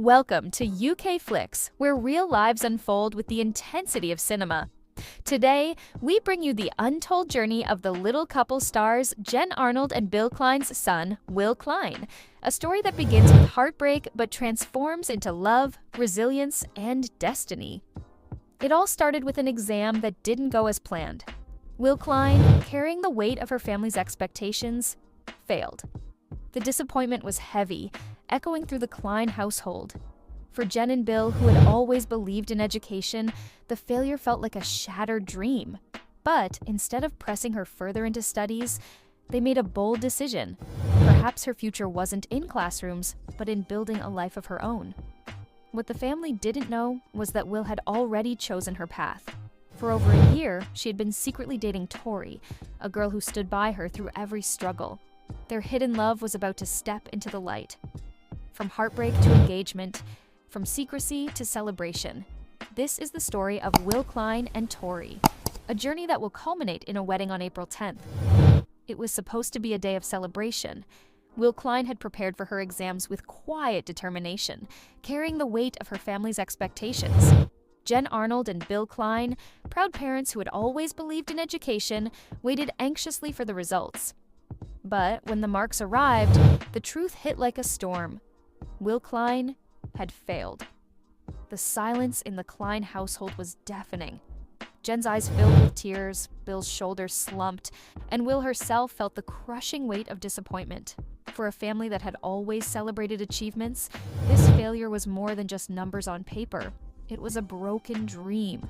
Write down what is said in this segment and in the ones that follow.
Welcome to UK Flix, where real lives unfold with the intensity of cinema. Today, we bring you the untold journey of the little couple stars Jen Arnold and Bill Klein's son, Will Klein, a story that begins with heartbreak but transforms into love, resilience, and destiny. It all started with an exam that didn't go as planned. Will Klein, carrying the weight of her family's expectations, failed. The disappointment was heavy, echoing through the Klein household. For Jen and Bill, who had always believed in education, the failure felt like a shattered dream. But instead of pressing her further into studies, they made a bold decision. Perhaps her future wasn't in classrooms, but in building a life of her own. What the family didn't know was that Will had already chosen her path. For over a year, she had been secretly dating Tori, a girl who stood by her through every struggle. Their hidden love was about to step into the light. From heartbreak to engagement, from secrecy to celebration. This is the story of Will Klein and Tori, a journey that will culminate in a wedding on April 10th. It was supposed to be a day of celebration. Will Klein had prepared for her exams with quiet determination, carrying the weight of her family's expectations. Jen Arnold and Bill Klein, proud parents who had always believed in education, waited anxiously for the results. But when the marks arrived, the truth hit like a storm. Will Klein had failed. The silence in the Klein household was deafening. Jen's eyes filled with tears, Bill's shoulders slumped, and Will herself felt the crushing weight of disappointment. For a family that had always celebrated achievements, this failure was more than just numbers on paper. It was a broken dream.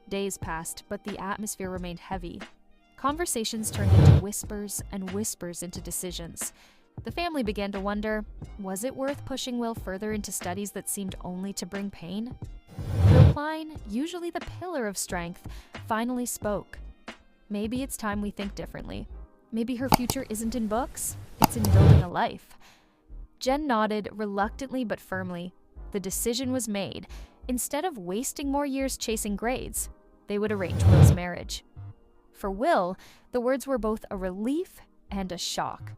Days passed, but the atmosphere remained heavy. Conversations turned into whispers and whispers into decisions. The family began to wonder, was it worth pushing Will further into studies that seemed only to bring pain? Will Klein, usually the pillar of strength, finally spoke. Maybe it's time we think differently. Maybe her future isn't in books, it's in building a life. Jen nodded, reluctantly but firmly. The decision was made. Instead of wasting more years chasing grades, they would arrange Will's marriage. For Will, the words were both a relief and a shock.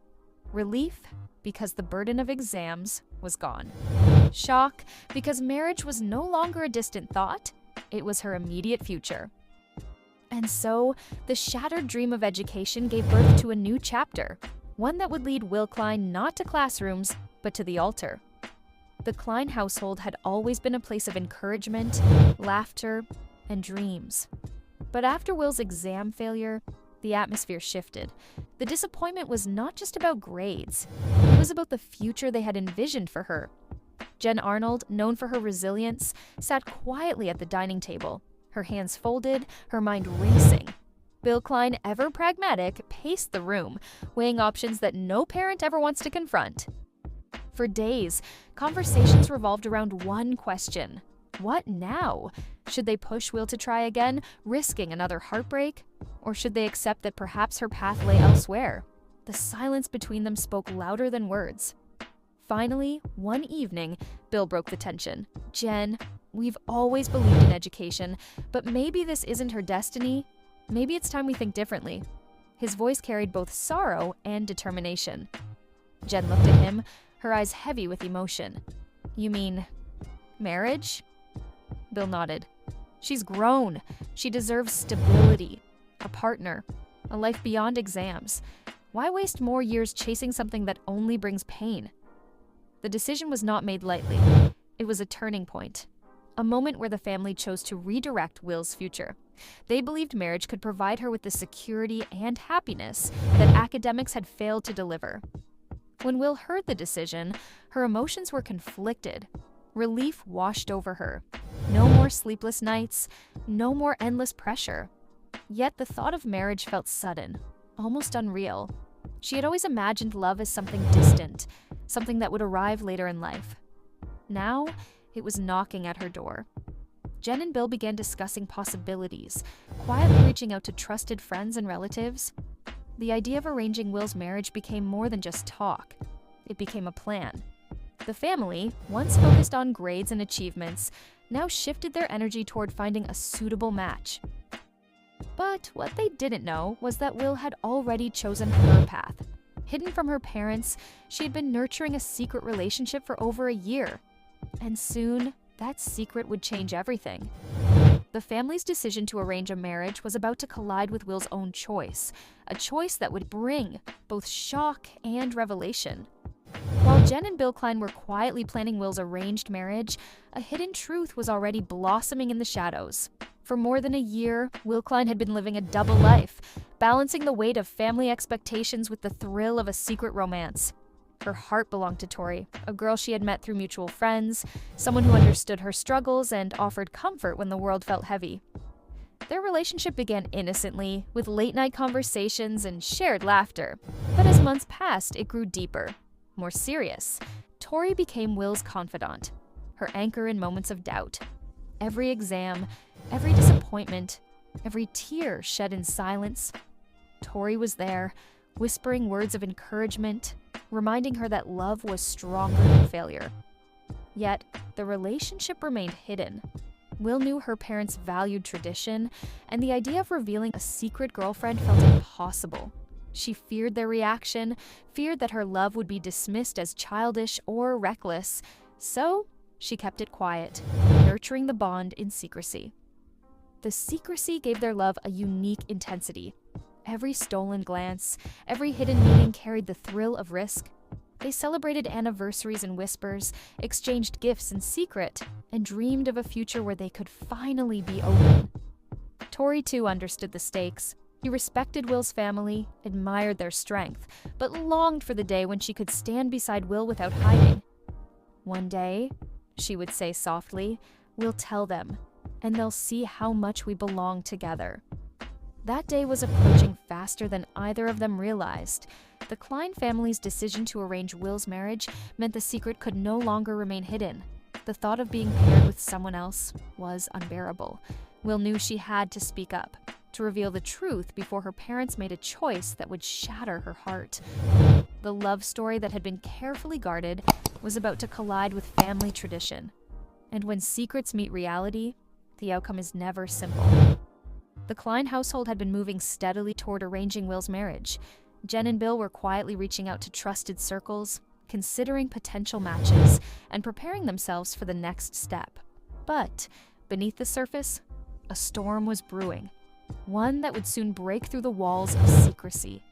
Relief, because the burden of exams was gone. Shock, because marriage was no longer a distant thought, it was her immediate future. And so, the shattered dream of education gave birth to a new chapter, one that would lead Will Klein not to classrooms, but to the altar. The Klein household had always been a place of encouragement, laughter, and dreams. But after Will's exam failure, the atmosphere shifted. The disappointment was not just about grades. It was about the future they had envisioned for her. Jen Arnold, known for her resilience, sat quietly at the dining table, her hands folded, her mind racing. Bill Klein, ever pragmatic, paced the room, weighing options that no parent ever wants to confront. For days, conversations revolved around one question. What now? Should they push Will to try again, risking another heartbreak? Or should they accept that perhaps her path lay elsewhere? The silence between them spoke louder than words. Finally, one evening, Bill broke the tension. Jen, we've always believed in education, but maybe this isn't her destiny. Maybe it's time we think differently. His voice carried both sorrow and determination. Jen looked at him, her eyes heavy with emotion. You mean marriage? Bill nodded. She's grown. She deserves stability, a partner, a life beyond exams. Why waste more years chasing something that only brings pain? The decision was not made lightly. It was a turning point, a moment where the family chose to redirect Will's future. They believed marriage could provide her with the security and happiness that academics had failed to deliver. When Will heard the decision, her emotions were conflicted. Relief washed over her. No more sleepless nights, no more endless pressure. Yet the thought of marriage felt sudden, almost unreal. She had always imagined love as something distant, something that would arrive later in life. Now, it was knocking at her door. Jen and Bill began discussing possibilities, quietly reaching out to trusted friends and relatives. The idea of arranging Will's marriage became more than just talk. It became a plan. The family, once focused on grades and achievements, now shifted their energy toward finding a suitable match. But what they didn't know was that Will had already chosen her path. Hidden from her parents, she had been nurturing a secret relationship for over a year. And soon, that secret would change everything. The family's decision to arrange a marriage was about to collide with Will's own choice, a choice that would bring both shock and revelation. While Jen and Bill Klein were quietly planning Will's arranged marriage, a hidden truth was already blossoming in the shadows. For more than a year, Will Klein had been living a double life, balancing the weight of family expectations with the thrill of a secret romance. Her heart belonged to Tori, a girl she had met through mutual friends, someone who understood her struggles and offered comfort when the world felt heavy. Their relationship began innocently, with late-night conversations and shared laughter. But as months passed, it grew deeper, more serious. Tori became Will's confidant, her anchor in moments of doubt. Every exam, every disappointment, every tear shed in silence, Tori was there, whispering words of encouragement, reminding her that love was stronger than failure. Yet, the relationship remained hidden. Will knew her parents valued tradition, and the idea of revealing a secret girlfriend felt impossible. She feared their reaction, feared that her love would be dismissed as childish or reckless, so she kept it quiet, nurturing the bond in secrecy. The secrecy gave their love a unique intensity. Every stolen glance, every hidden meeting carried the thrill of risk. They celebrated anniversaries in whispers, exchanged gifts in secret, and dreamed of a future where they could finally be open. Tori, too, understood the stakes. He respected Will's family, admired their strength, but longed for the day when she could stand beside Will without hiding. One day, she would say softly, "We'll tell them, and they'll see how much we belong together." That day was approaching faster than either of them realized. The Klein family's decision to arrange Will's marriage meant the secret could no longer remain hidden. The thought of being paired with someone else was unbearable. Will knew she had to speak up, to reveal the truth before her parents made a choice that would shatter her heart. The love story that had been carefully guarded was about to collide with family tradition. And when secrets meet reality, the outcome is never simple. The Klein household had been moving steadily toward arranging Will's marriage. Jen and Bill were quietly reaching out to trusted circles, considering potential matches, and preparing themselves for the next step. But beneath the surface, a storm was brewing, one that would soon break through the walls of secrecy.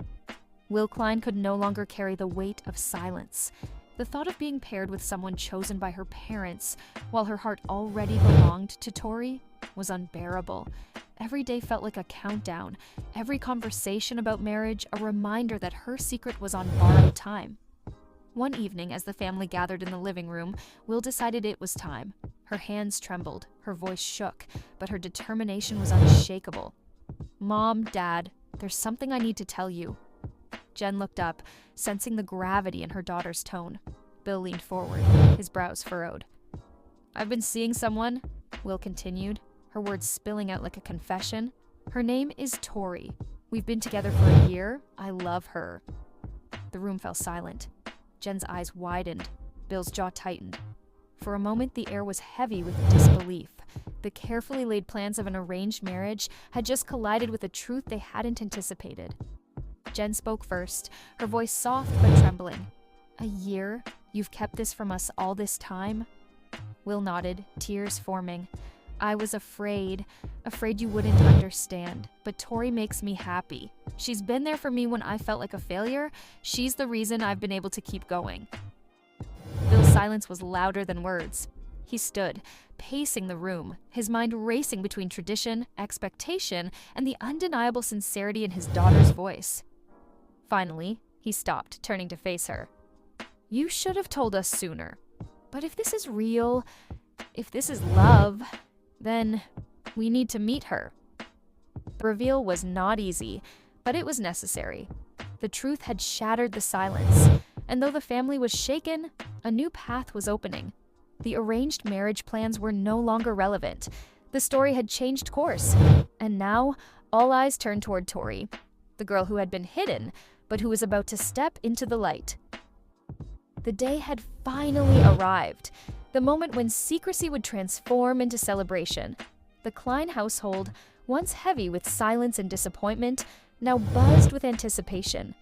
Will Klein could no longer carry the weight of silence. The thought of being paired with someone chosen by her parents, while her heart already belonged to Tori, was unbearable. Every day felt like a countdown, every conversation about marriage a reminder that her secret was on borrowed time. One evening, as the family gathered in the living room, Will decided it was time. Her hands trembled, her voice shook, but her determination was unshakable. "Mom, Dad, there's something I need to tell you." Jen looked up, sensing the gravity in her daughter's tone. Bill leaned forward, his brows furrowed. "I've been seeing someone," Will continued, her words spilling out like a confession. "Her name is Tori. We've been together for a year. I love her." The room fell silent. Jen's eyes widened. Bill's jaw tightened. For a moment, the air was heavy with disbelief. The carefully laid plans of an arranged marriage had just collided with a truth they hadn't anticipated. Jen spoke first, her voice soft but trembling. "A year? You've kept this from us all this time?" Will nodded, tears forming. "I was afraid you wouldn't understand, but Tori makes me happy. She's been there for me when I felt like a failure. She's the reason I've been able to keep going." Bill's silence was louder than words. He stood, pacing the room, his mind racing between tradition, expectation, and the undeniable sincerity in his daughter's voice. Finally, he stopped, turning to face her. "You should have told us sooner. But if this is real, if this is love, then we need to meet her." The reveal was not easy, but it was necessary. The truth had shattered the silence, and though the family was shaken, a new path was opening. The arranged marriage plans were no longer relevant. The story had changed course, and now all eyes turned toward Tori, the girl who had been hidden, but who was about to step into the light. The day had finally arrived, the moment when secrecy would transform into celebration. The Klein household, once heavy with silence and disappointment, now buzzed with anticipation.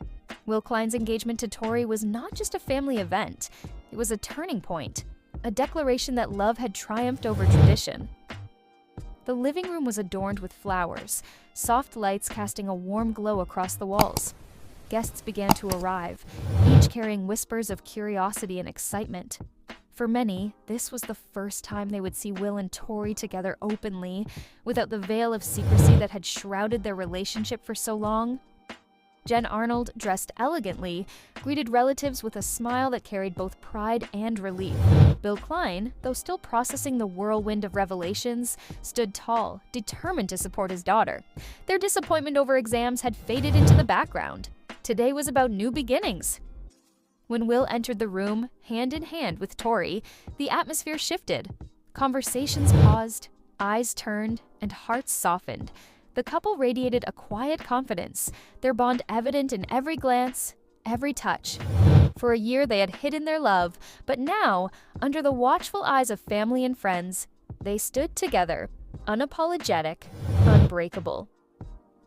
Will Klein's engagement to Tori was not just a family event, it was a turning point, a declaration that love had triumphed over tradition. The living room was adorned with flowers, soft lights casting a warm glow across the walls. Guests began to arrive, each carrying whispers of curiosity and excitement. For many, this was the first time they would see Will and Tori together openly, without the veil of secrecy that had shrouded their relationship for so long. Jen Arnold, dressed elegantly, greeted relatives with a smile that carried both pride and relief. Bill Klein, though still processing the whirlwind of revelations, stood tall, determined to support his daughter. Their disappointment over exams had faded into the background. Today was about new beginnings. When Will entered the room, hand in hand with Tori, the atmosphere shifted. Conversations paused, eyes turned, and hearts softened. The couple radiated a quiet confidence, their bond evident in every glance, every touch. For a year they had hidden their love, but now, under the watchful eyes of family and friends, they stood together, unapologetic, unbreakable.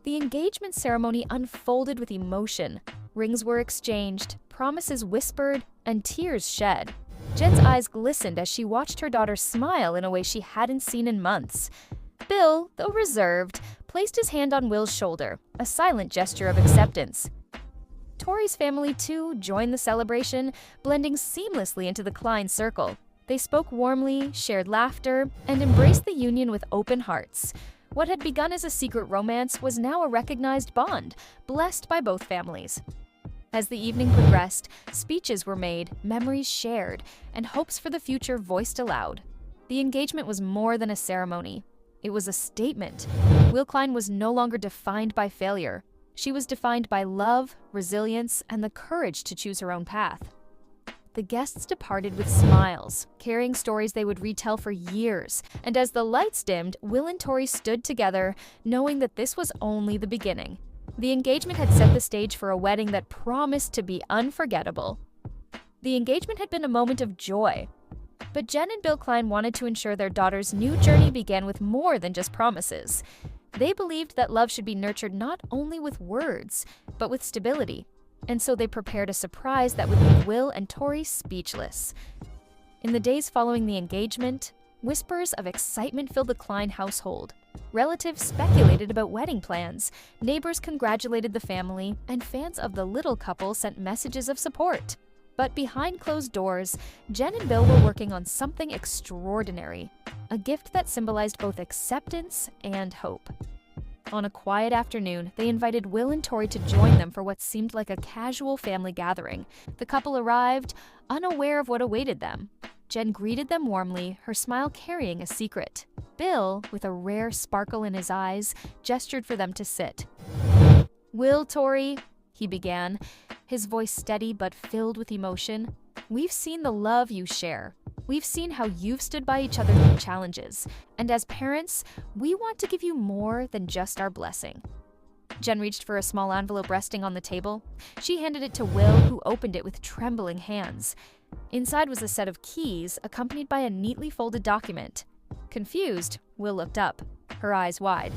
The engagement ceremony unfolded with emotion. Rings were exchanged, promises whispered, and tears shed. Jen's eyes glistened as she watched her daughter smile in a way she hadn't seen in months. Bill, though reserved, placed his hand on Will's shoulder, a silent gesture of acceptance. Tori's family, too, joined the celebration, blending seamlessly into the Klein circle. They spoke warmly, shared laughter, and embraced the union with open hearts. What had begun as a secret romance was now a recognized bond, blessed by both families. As the evening progressed, speeches were made, memories shared, and hopes for the future voiced aloud. The engagement was more than a ceremony. It was a statement. Will Klein was no longer defined by failure. She was defined by love, resilience, and the courage to choose her own path. The guests departed with smiles, carrying stories they would retell for years, and as the lights dimmed, Will and Tori stood together, knowing that this was only the beginning. The engagement had set the stage for a wedding that promised to be unforgettable. The engagement had been a moment of joy, but Jen and Bill Klein wanted to ensure their daughter's new journey began with more than just promises. They believed that love should be nurtured not only with words, but with stability, and so they prepared a surprise that would leave Will and Tori speechless. In the days following the engagement, whispers of excitement filled the Klein household. Relatives speculated about wedding plans, neighbors congratulated the family, and fans of the little couple sent messages of support. But behind closed doors, Jen and Bill were working on something extraordinary, a gift that symbolized both acceptance and hope. On a quiet afternoon, they invited Will and Tori to join them for what seemed like a casual family gathering. The couple arrived, unaware of what awaited them. Jen greeted them warmly, her smile carrying a secret. Bill, with a rare sparkle in his eyes, gestured for them to sit. "Will, Tori," he began, his voice steady but filled with emotion, "we've seen the love you share. We've seen how you've stood by each other through challenges. And as parents, we want to give you more than just our blessing." Jen reached for a small envelope resting on the table. She handed it to Will, who opened it with trembling hands. Inside was a set of keys, accompanied by a neatly folded document. Confused, Will looked up, her eyes wide.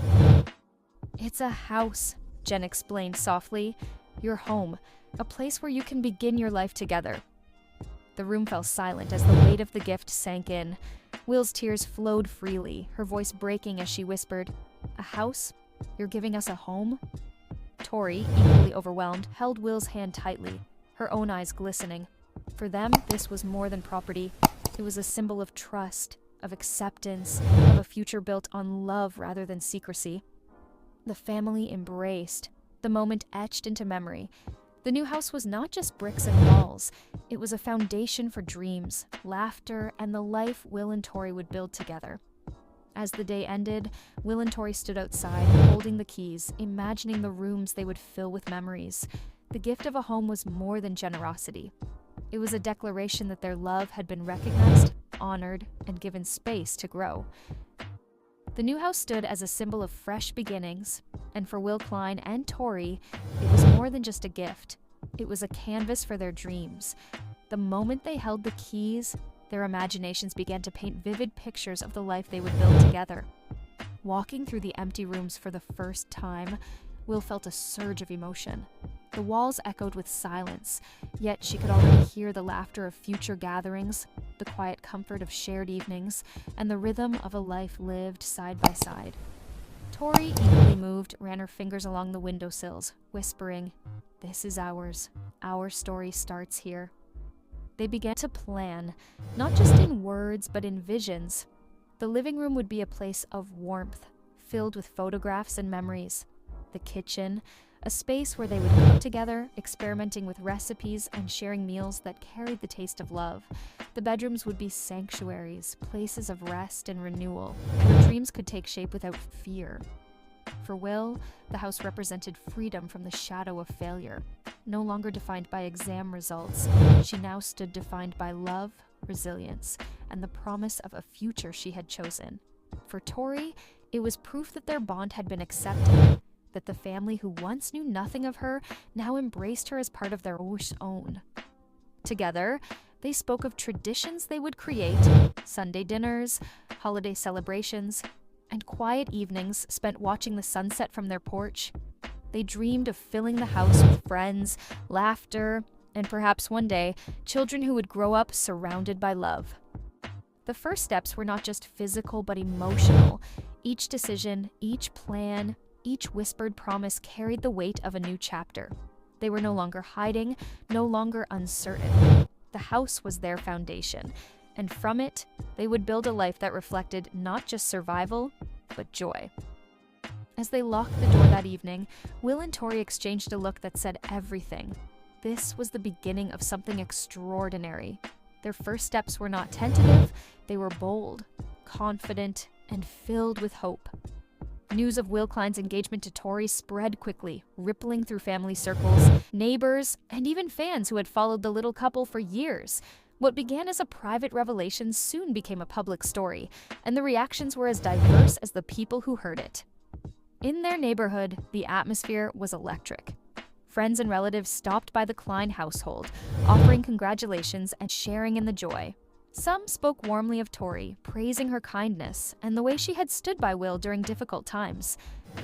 "It's a house," Jen explained softly. "Your home, a place where you can begin your life together." The room fell silent as the weight of the gift sank in. Will's tears flowed freely, her voice breaking as she whispered, "A house? You're giving us a home?" Tori, equally overwhelmed, held Will's hand tightly, her own eyes glistening. For them, this was more than property. It was a symbol of trust, of acceptance, of a future built on love rather than secrecy. The family embraced, the moment etched into memory. The new house was not just bricks and walls. It was a foundation for dreams, laughter, and the life Will and Tori would build together. As the day ended, Will and Tori stood outside, holding the keys, imagining the rooms they would fill with memories. The gift of a home was more than generosity. It was a declaration that their love had been recognized, honored, and given space to grow. The new house stood as a symbol of fresh beginnings, and for Will Klein and Tori, it was more than just a gift. It was a canvas for their dreams. The moment they held the keys, their imaginations began to paint vivid pictures of the life they would build together. Walking through the empty rooms for the first time, Will felt a surge of emotion. The walls echoed with silence, yet she could already hear the laughter of future gatherings, the the quiet comfort of shared evenings, and the rhythm of a life lived side by side. Tori, equally moved, ran her fingers along the windowsills, whispering, "This is ours. Our story starts here." They began to plan, not just in words, but in visions. The living room would be a place of warmth, filled with photographs and memories. The kitchen, a space where they would cook together, experimenting with recipes and sharing meals that carried the taste of love. The bedrooms would be sanctuaries, places of rest and renewal, where dreams could take shape without fear. For Will, the house represented freedom from the shadow of failure. No longer defined by exam results, she now stood defined by love, resilience, and the promise of a future she had chosen. For Tori, it was proof that their bond had been accepted, that the family who once knew nothing of her now embraced her as part of their own. Together, they spoke of traditions they would create, Sunday dinners, holiday celebrations, and quiet evenings spent watching the sunset from their porch. They dreamed of filling the house with friends, laughter, and perhaps one day, children who would grow up surrounded by love. The first steps were not just physical but emotional. Each decision, each plan, each whispered promise carried the weight of a new chapter. They were no longer hiding, no longer uncertain. The house was their foundation, and from it, they would build a life that reflected not just survival, but joy. As they locked the door that evening, Will and Tori exchanged a look that said everything. This was the beginning of something extraordinary. Their first steps were not tentative, they were bold, confident, and filled with hope. News of Will Klein's engagement to Tori spread quickly, rippling through family circles, neighbors, and even fans who had followed the little couple for years. What began as a private revelation soon became a public story, and the reactions were as diverse as the people who heard it. In their neighborhood, the atmosphere was electric. Friends and relatives stopped by the Klein household, offering congratulations and sharing in the joy. Some spoke warmly of Tori, praising her kindness and the way she had stood by Will during difficult times.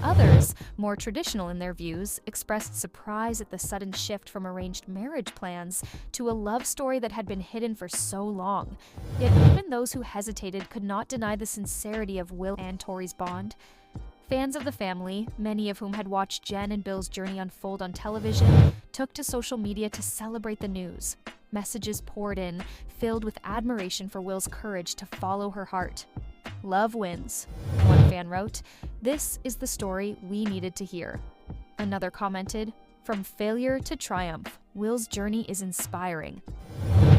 Others, more traditional in their views, expressed surprise at the sudden shift from arranged marriage plans to a love story that had been hidden for so long. Yet even those who hesitated could not deny the sincerity of Will and Tori's bond. Fans of the family, many of whom had watched Jen and Bill's journey unfold on television, took to social media to celebrate the news. Messages poured in, filled with admiration for Will's courage to follow her heart. "Love wins," one fan wrote. "This is the story we needed to hear." Another commented, "From failure to triumph, Will's journey is inspiring."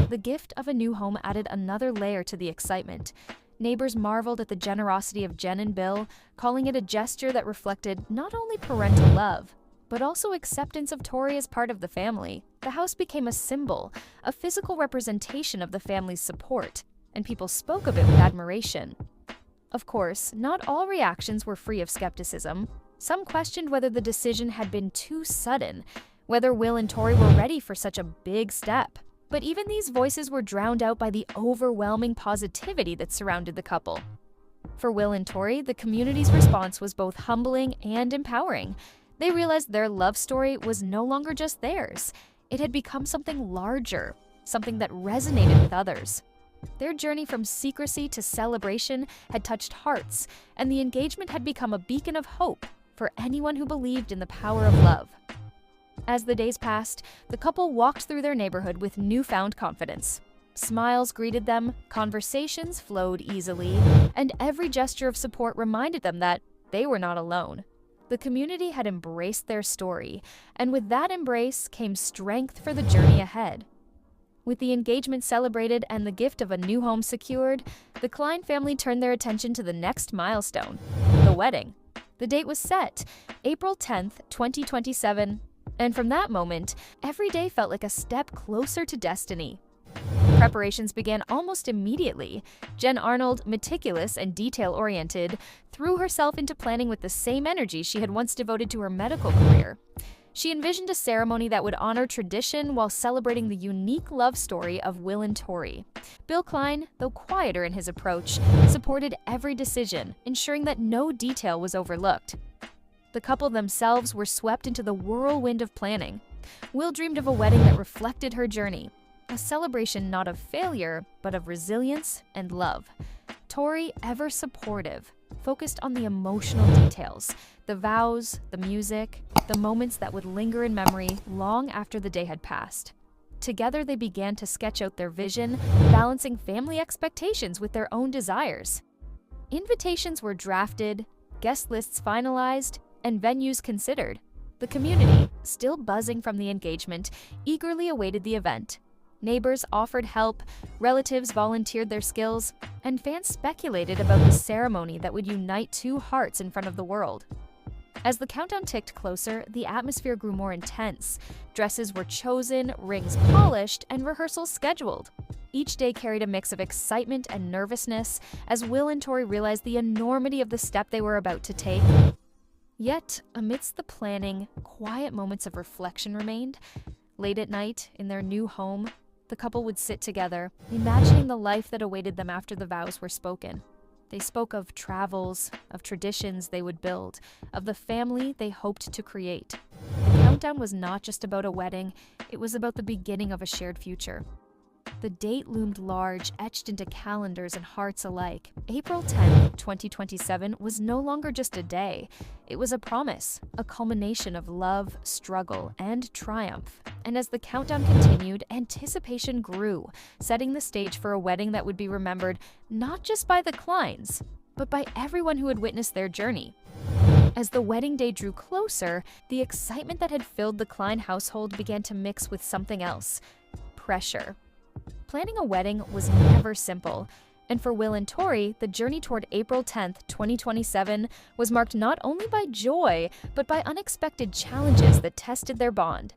The gift of a new home added another layer to the excitement. Neighbors marveled at the generosity of Jen and Bill, calling it a gesture that reflected not only parental love, but also acceptance of Tori as part of the family. The house became a symbol, a physical representation of the family's support, and people spoke of it with admiration. Of course, not all reactions were free of skepticism. Some questioned whether the decision had been too sudden, whether Will and Tori were ready for such a big step. But even these voices were drowned out by the overwhelming positivity that surrounded the couple. For Will and Tori, the community's response was both humbling and empowering. They realized their love story was no longer just theirs. It had become something larger, something that resonated with others. Their journey from secrecy to celebration had touched hearts, and the engagement had become a beacon of hope for anyone who believed in the power of love. As the days passed, the couple walked through their neighborhood with newfound confidence. Smiles greeted them, conversations flowed easily, and every gesture of support reminded them that they were not alone. The community had embraced their story, and with that embrace came strength for the journey ahead. With the engagement celebrated and the gift of a new home secured, the Klein family turned their attention to the next milestone, the wedding. The date was set, April 10th, 2027, and from that moment, every day felt like a step closer to destiny. Preparations began almost immediately. Jen Arnold, meticulous and detail-oriented, threw herself into planning with the same energy she had once devoted to her medical career. She envisioned a ceremony that would honor tradition while celebrating the unique love story of Will and Tori. Bill Klein, though quieter in his approach, supported every decision, ensuring that no detail was overlooked. The couple themselves were swept into the whirlwind of planning. Will dreamed of a wedding that reflected her journey, a celebration not of failure, but of resilience and love. Tori, ever supportive, focused on the emotional details, the vows, the music, the moments that would linger in memory long after the day had passed. Together, they began to sketch out their vision, balancing family expectations with their own desires. Invitations were drafted, guest lists finalized, and venues considered. The community, still buzzing from the engagement, eagerly awaited the event. Neighbors offered help, relatives volunteered their skills, and fans speculated about the ceremony that would unite two hearts in front of the world. As the countdown ticked closer, the atmosphere grew more intense. Dresses were chosen, rings polished, and rehearsals scheduled. Each day carried a mix of excitement and nervousness as Will and Tori realized the enormity of the step they were about to take. Yet, amidst the planning, quiet moments of reflection remained. Late at night, in their new home, the couple would sit together, imagining the life that awaited them after the vows were spoken. They spoke of travels, of traditions they would build, of the family they hoped to create. The countdown was not just about a wedding, it was about the beginning of a shared future. The date loomed large, etched into calendars and hearts alike. April 10, 2027 was no longer just a day. It was a promise, a culmination of love, struggle, and triumph. And as the countdown continued, anticipation grew, setting the stage for a wedding that would be remembered not just by the Kleins, but by everyone who had witnessed their journey. As the wedding day drew closer, the excitement that had filled the Klein household began to mix with something else: pressure. Planning a wedding was never simple, and for Will and Tori, the journey toward April 10, 2027 was marked not only by joy, but by unexpected challenges that tested their bond.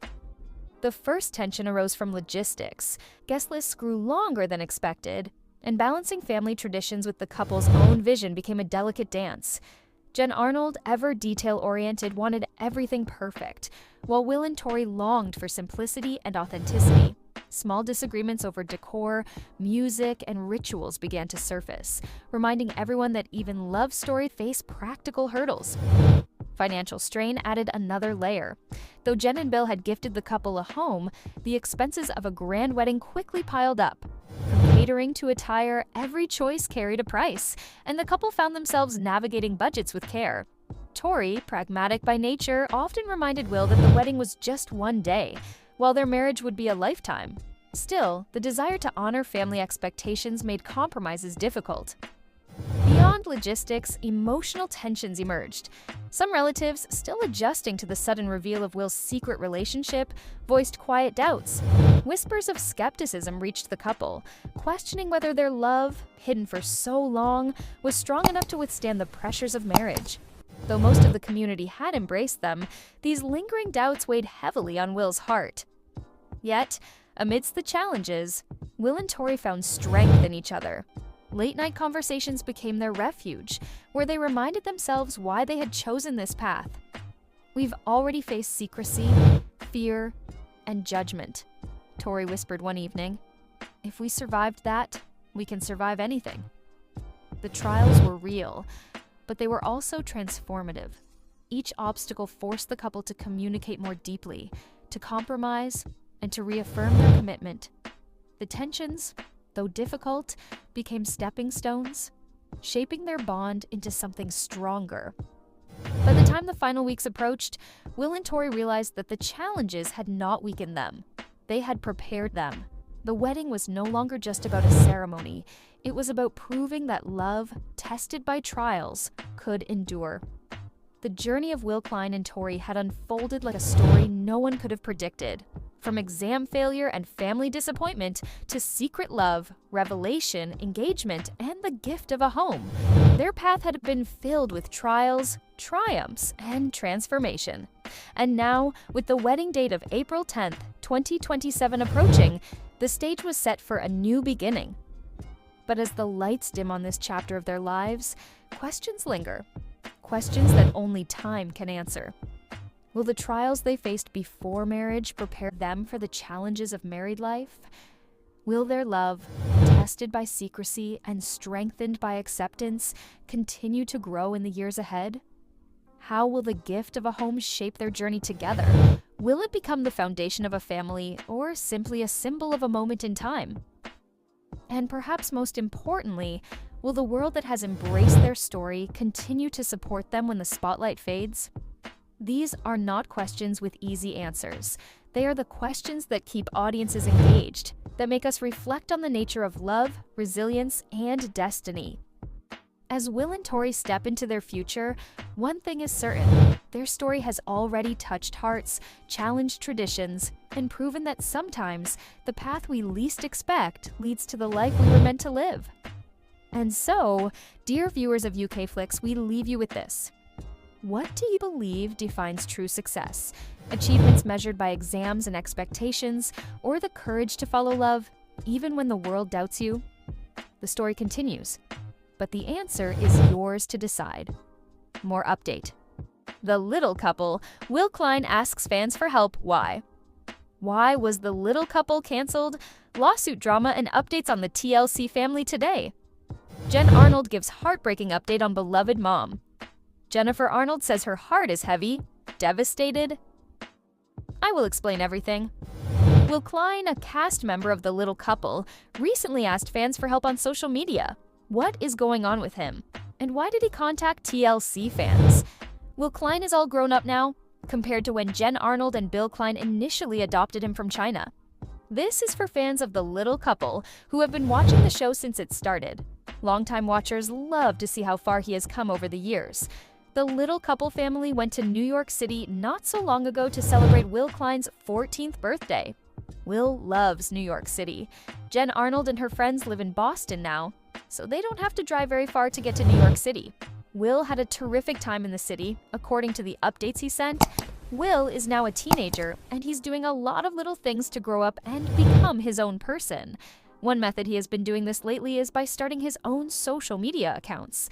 The first tension arose from logistics. Guest lists grew longer than expected, and balancing family traditions with the couple's own vision became a delicate dance. Jen Arnold, ever detail-oriented, wanted everything perfect, while Will and Tori longed for simplicity and authenticity. Small disagreements over decor, music, and rituals began to surface, reminding everyone that even love stories face practical hurdles. Financial strain added another layer. Though Jen and Bill had gifted the couple a home, the expenses of a grand wedding quickly piled up. From catering to attire, every choice carried a price, and the couple found themselves navigating budgets with care. Tori, pragmatic by nature, often reminded Will that the wedding was just one day, while their marriage would be a lifetime. Still, the desire to honor family expectations made compromises difficult. Beyond logistics, emotional tensions emerged. Some relatives, still adjusting to the sudden reveal of Will's secret relationship, voiced quiet doubts. Whispers of skepticism reached the couple, questioning whether their love, hidden for so long, was strong enough to withstand the pressures of marriage. Though most of the community had embraced them, these lingering doubts weighed heavily on Will's heart. Yet, amidst the challenges, Will and Tori found strength in each other. Late-night conversations became their refuge, where they reminded themselves why they had chosen this path. "We've already faced secrecy, fear, and judgment," Tori whispered one evening. "If we survived that, we can survive anything." The trials were real, but they were also transformative. Each obstacle forced the couple to communicate more deeply, to compromise, and to reaffirm their commitment. The tensions, though difficult, became stepping stones, shaping their bond into something stronger. By the time the final weeks approached, Will and Tori realized that the challenges had not weakened them. They had prepared them. The wedding was no longer just about a ceremony. It was about proving that love, tested by trials, could endure. The journey of Will Klein and Tori had unfolded like a story no one could have predicted. From exam failure and family disappointment to secret love, revelation, engagement, and the gift of a home, their path had been filled with trials, triumphs, and transformation. And now, with the wedding date of April 10th, 2027 approaching, the stage was set for a new beginning. But as the lights dim on this chapter of their lives, questions linger. Questions that only time can answer. Will the trials they faced before marriage prepare them for the challenges of married life? Will their love, tested by secrecy and strengthened by acceptance, continue to grow in the years ahead? How will the gift of a home shape their journey together? Will it become the foundation of a family or simply a symbol of a moment in time? And perhaps most importantly, will the world that has embraced their story continue to support them when the spotlight fades? These are not questions with easy answers. They are the questions that keep audiences engaged, that make us reflect on the nature of love, resilience, and destiny. As Will and Tori step into their future, one thing is certain: their story has already touched hearts, challenged traditions, and proven that sometimes the path we least expect leads to the life we were meant to live. And so, dear viewers of UK Flix, we leave you with this. What do you believe defines true success? Achievements measured by exams and expectations, or the courage to follow love, even when the world doubts you? The story continues, but the answer is yours to decide. More update. The Little Couple. Will Klein asks fans for help. Why? Why was The Little Couple canceled? Lawsuit drama and updates on the TLC family today. Jen Arnold gives heartbreaking update on beloved mom. Jennifer Arnold says her heart is heavy, devastated. I will explain everything. Will Klein, a cast member of The Little Couple, recently asked fans for help on social media. What is going on with him? And why did he contact TLC fans? Will Klein is all grown up now, compared to when Jen Arnold and Bill Klein initially adopted him from China. This is for fans of The Little Couple who have been watching the show since it started. Longtime watchers love to see how far he has come over the years. The Little Couple family went to New York City not so long ago to celebrate Will Klein's 14th birthday. Will loves New York City. Jen Arnold and her friends live in Boston now, so they don't have to drive very far to get to New York City. Will had a terrific time in the city, according to the updates he sent. Will is now a teenager, and he's doing a lot of little things to grow up and become his own person. One method he has been doing this lately is by starting his own social media accounts.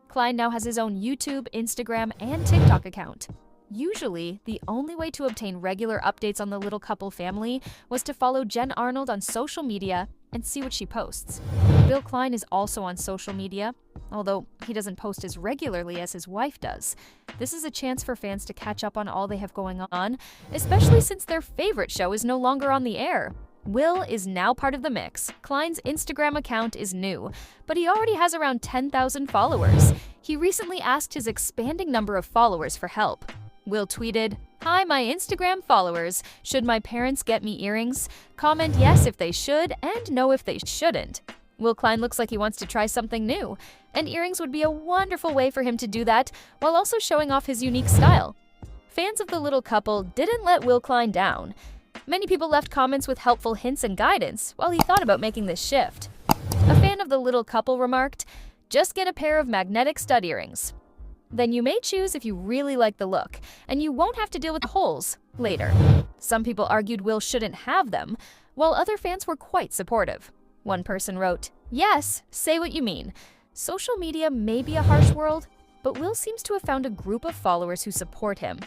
Klein now has his own YouTube, Instagram, and TikTok account. Usually, the only way to obtain regular updates on the Little Couple family was to follow Jen Arnold on social media and see what she posts. Bill Klein is also on social media, although he doesn't post as regularly as his wife does. This is a chance for fans to catch up on all they have going on, especially since their favorite show is no longer on the air. Will is now part of the mix. Klein's Instagram account is new, but he already has around 10,000 followers. He recently asked his expanding number of followers for help. Will tweeted, "Hi, my Instagram followers. Should my parents get me earrings? Comment yes if they should and no if they shouldn't." Will Klein looks like he wants to try something new, and earrings would be a wonderful way for him to do that while also showing off his unique style. Fans of The Little Couple didn't let Will Klein down. Many people left comments with helpful hints and guidance while he thought about making this shift. A fan of The Little Couple remarked, "Just get a pair of magnetic stud earrings. Then you may choose if you really like the look, and you won't have to deal with the holes later." Some people argued Will shouldn't have them, while other fans were quite supportive. One person wrote, "Yes, say what you mean. Social media may be a harsh world, but Will seems to have found a group of followers who support him.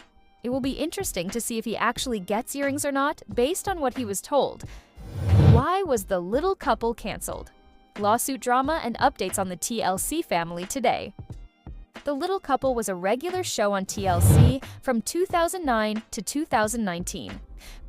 It will be interesting to see if he actually gets earrings or not, based on what he was told." Why was The Little Couple canceled? Lawsuit drama and updates on the TLC family today. The Little Couple was a regular show on TLC from 2009 to 2019.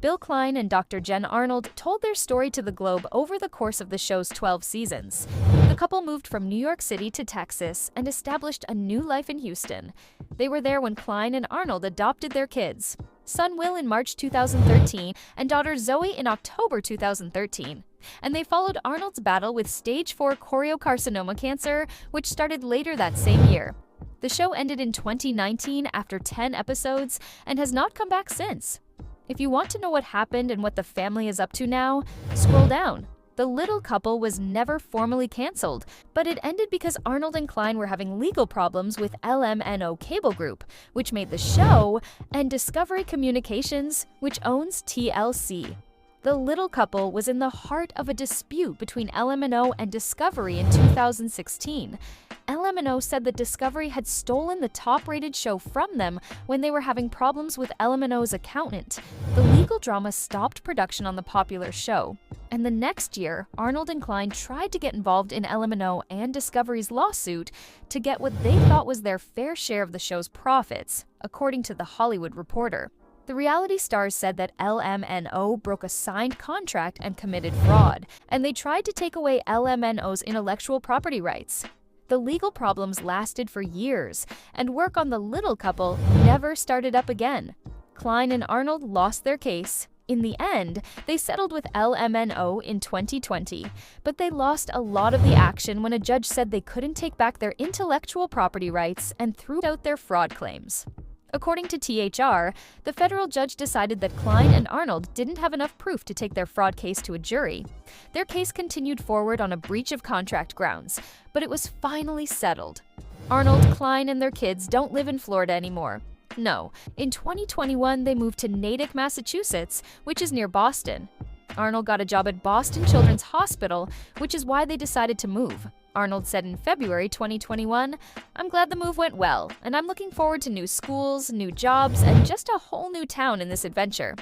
Bill Klein and Dr. Jen Arnold told their story to the globe over the course of the show's 12 seasons. The couple moved from New York City to Texas and established a new life in Houston. They were there when Klein and Arnold adopted their kids, son Will in March 2013 and daughter Zoey in October 2013. And they followed Arnold's battle with stage 4 choriocarcinoma cancer, which started later that same year. The show ended in 2019 after 10 episodes and has not come back since. If you want to know what happened and what the family is up to now, scroll down. The Little Couple was never formally canceled, but it ended because Arnold and Klein were having legal problems with LMNO Cable Group, which made the show, and Discovery Communications, which owns TLC. The Little Couple was in the heart of a dispute between LMNO and Discovery in 2016. LMNO said that Discovery had stolen the top-rated show from them when they were having problems with LMNO's accountant. The legal drama stopped production on the popular show. And the next year, Arnold and Klein tried to get involved in LMNO and Discovery's lawsuit to get what they thought was their fair share of the show's profits, according to The Hollywood Reporter. The reality stars said that LMNO broke a signed contract and committed fraud, and they tried to take away LMNO's intellectual property rights. The legal problems lasted for years, and work on the little couple never started up again. Klein and Arnold lost their case. In the end, they settled with LMNO in 2020, but they lost a lot of the action when a judge said they couldn't take back their intellectual property rights and threw out their fraud claims. According to THR, the federal judge decided that Klein and Arnold didn't have enough proof to take their fraud case to a jury. Their case continued forward on a breach of contract grounds, but it was finally settled. Arnold, Klein, and their kids don't live in Florida anymore. No, in 2021 they moved to Natick, Massachusetts, which is near Boston. Arnold got a job at Boston Children's Hospital, which is why they decided to move. Arnold said in February 2021, "I'm glad the move went well, and I'm looking forward to new schools, new jobs, and just a whole new town in this adventure."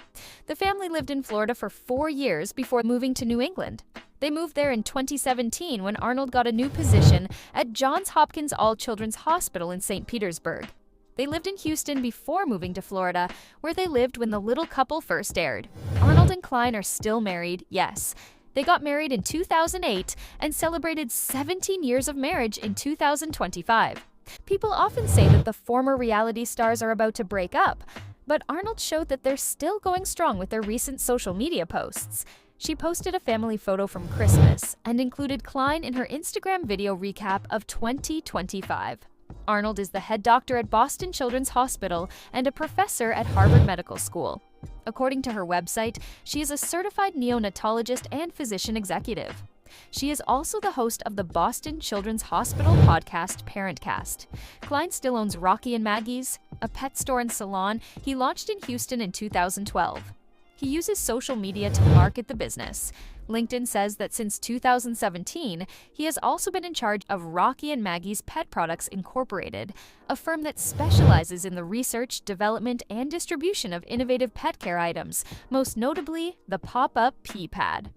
The family lived in Florida for 4 years before moving to New England. They moved there in 2017 when Arnold got a new position at Johns Hopkins All Children's Hospital in St. Petersburg. They lived in Houston before moving to Florida, where they lived when The Little Couple first aired. Arnold and Klein are still married, yes. They got married in 2008 and celebrated 17 years of marriage in 2025. People often say that the former reality stars are about to break up, but Arnold showed that they're still going strong with their recent social media posts. She posted a family photo from Christmas and included Klein in her Instagram video recap of 2025. Arnold is the head doctor at Boston Children's Hospital and a professor at Harvard Medical School. According to her website, she is a certified neonatologist and physician executive. She is also the host of the Boston Children's Hospital podcast Parentcast. Klein still owns Rocky and Maggie's, a pet store and salon he launched in Houston in 2012. He uses social media to market the business. LinkedIn says that since 2017, he has also been in charge of Rocky and Maggie's Pet Products Incorporated, a firm that specializes in the research, development, and distribution of innovative pet care items, most notably the pop-up pee pad.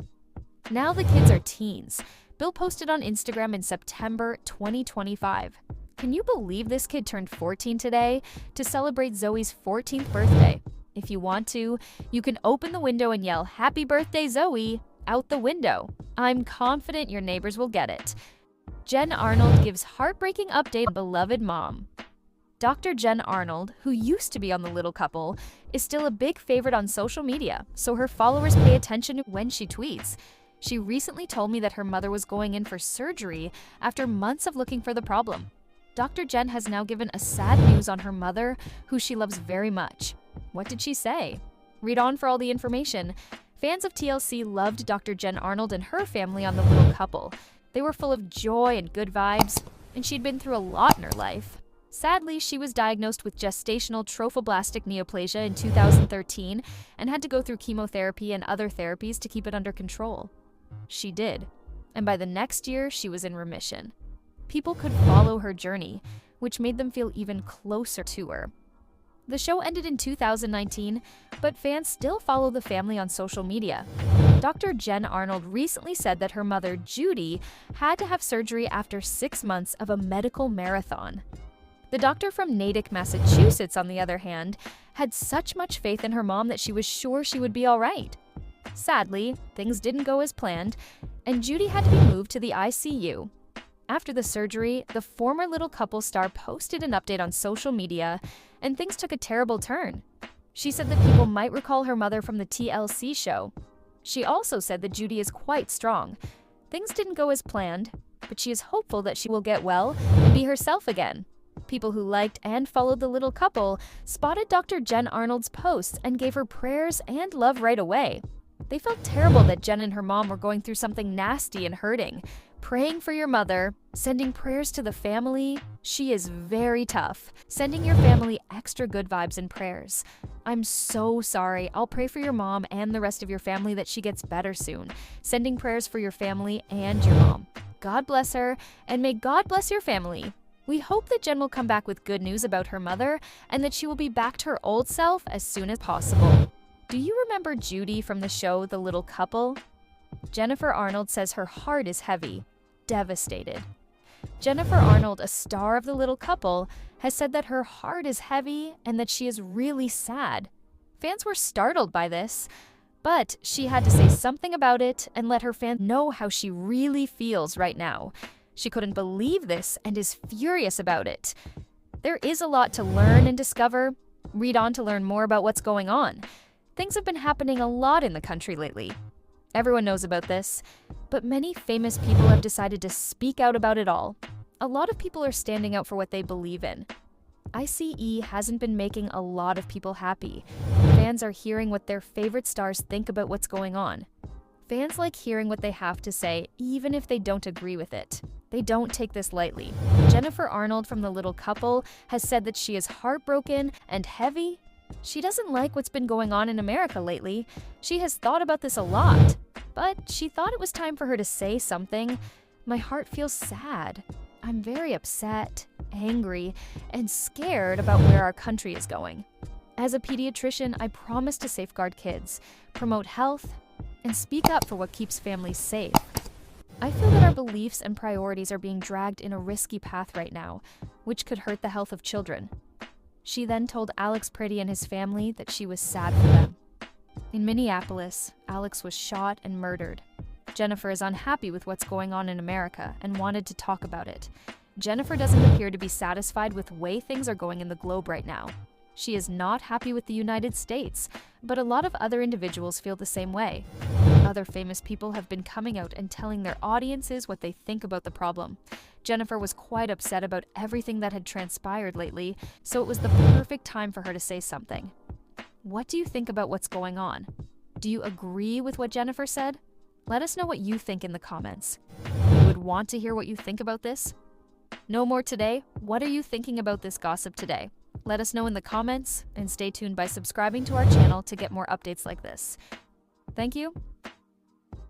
Now the kids are teens. Bill posted on Instagram in September 2025. Can you believe this kid turned 14 today to celebrate Zoe's 14th birthday? If you want to, you can open the window and yell, "Happy birthday, Zoe!" out the window. I'm confident your neighbors will get it. Jen Arnold gives heartbreaking update on beloved mom. Dr. Jen Arnold, who used to be on The Little Couple, is still a big favorite on social media, so her followers pay attention when she tweets. She recently told me that her mother was going in for surgery after months of looking for the problem. Dr. Jen has now given a sad news on her mother, who she loves very much. What did she say? Read on for all the information. Fans of TLC loved Dr. Jen Arnold and her family on The Little Couple. They were full of joy and good vibes, and she'd been through a lot in her life. Sadly, she was diagnosed with gestational trophoblastic neoplasia in 2013 and had to go through chemotherapy and other therapies to keep it under control. She did, and by the next year, she was in remission. People could follow her journey, which made them feel even closer to her. The show ended in 2019, but fans still follow the family on social media. Dr. Jen Arnold recently said that her mother, Judy, had to have surgery after 6 months of a medical marathon. The doctor from Natick, Massachusetts, on the other hand, had such much faith in her mom that she was sure she would be all right. Sadly, things didn't go as planned, and Judy had to be moved to the ICU. After the surgery, the former Little Couple star posted an update on social media, and things took a terrible turn. She said that people might recall her mother from the TLC show. She also said that Judy is quite strong. Things didn't go as planned, but she is hopeful that she will get well and be herself again. People who liked and followed The Little Couple spotted Dr. Jen Arnold's posts and gave her prayers and love right away. They felt terrible that Jen and her mom were going through something nasty and hurting. Praying for your mother, sending prayers to the family. She is very tough. Sending your family extra good vibes and prayers. I'm so sorry. I'll pray for your mom and the rest of your family that she gets better soon. Sending prayers for your family and your mom. God bless her, and may God bless your family. We hope that Jen will come back with good news about her mother and that she will be back to her old self as soon as possible. Do you remember Judy from the show The Little Couple? Jennifer Arnold says her heart is heavy, devastated. Jennifer Arnold, a star of The Little Couple, has said that her heart is heavy and that she is really sad. Fans were startled by this, but she had to say something about it and let her fans know how she really feels right now. She couldn't believe this and is furious about it. There is a lot to learn and discover. Read on to learn more about what's going on. Things have been happening a lot in the country lately. Everyone knows about this, but many famous people have decided to speak out about it all. A lot of people are standing out for what they believe in. ICE hasn't been making a lot of people happy. Fans are hearing what their favorite stars think about what's going on. Fans like hearing what they have to say, even if they don't agree with it. They don't take this lightly. Jennifer Arnold from The Little Couple has said that she is heartbroken and heavy. She doesn't like what's been going on in America lately. She has thought about this a lot, but she thought it was time for her to say something. My heart feels sad. I'm very upset, angry, and scared about where our country is going. As a pediatrician, I promise to safeguard kids, promote health, and speak up for what keeps families safe. I feel that our beliefs and priorities are being dragged in a risky path right now, which could hurt the health of children. She then told Alex Pretty and his family that she was sad for them. In Minneapolis, Alex was shot and murdered. Jennifer is unhappy with what's going on in America and wanted to talk about it. Jennifer doesn't appear to be satisfied with the way things are going in the globe right now. She is not happy with the United States, but a lot of other individuals feel the same way. Other famous people have been coming out and telling their audiences what they think about the problem. Jennifer was quite upset about everything that had transpired lately, so it was the perfect time for her to say something. What do you think about what's going on? Do you agree with what Jennifer said? Let us know what you think in the comments. We would want to hear what you think about this. No more today. What are you thinking about this gossip today? Let us know in the comments, and stay tuned by subscribing to our channel to get more updates like this. Thank you.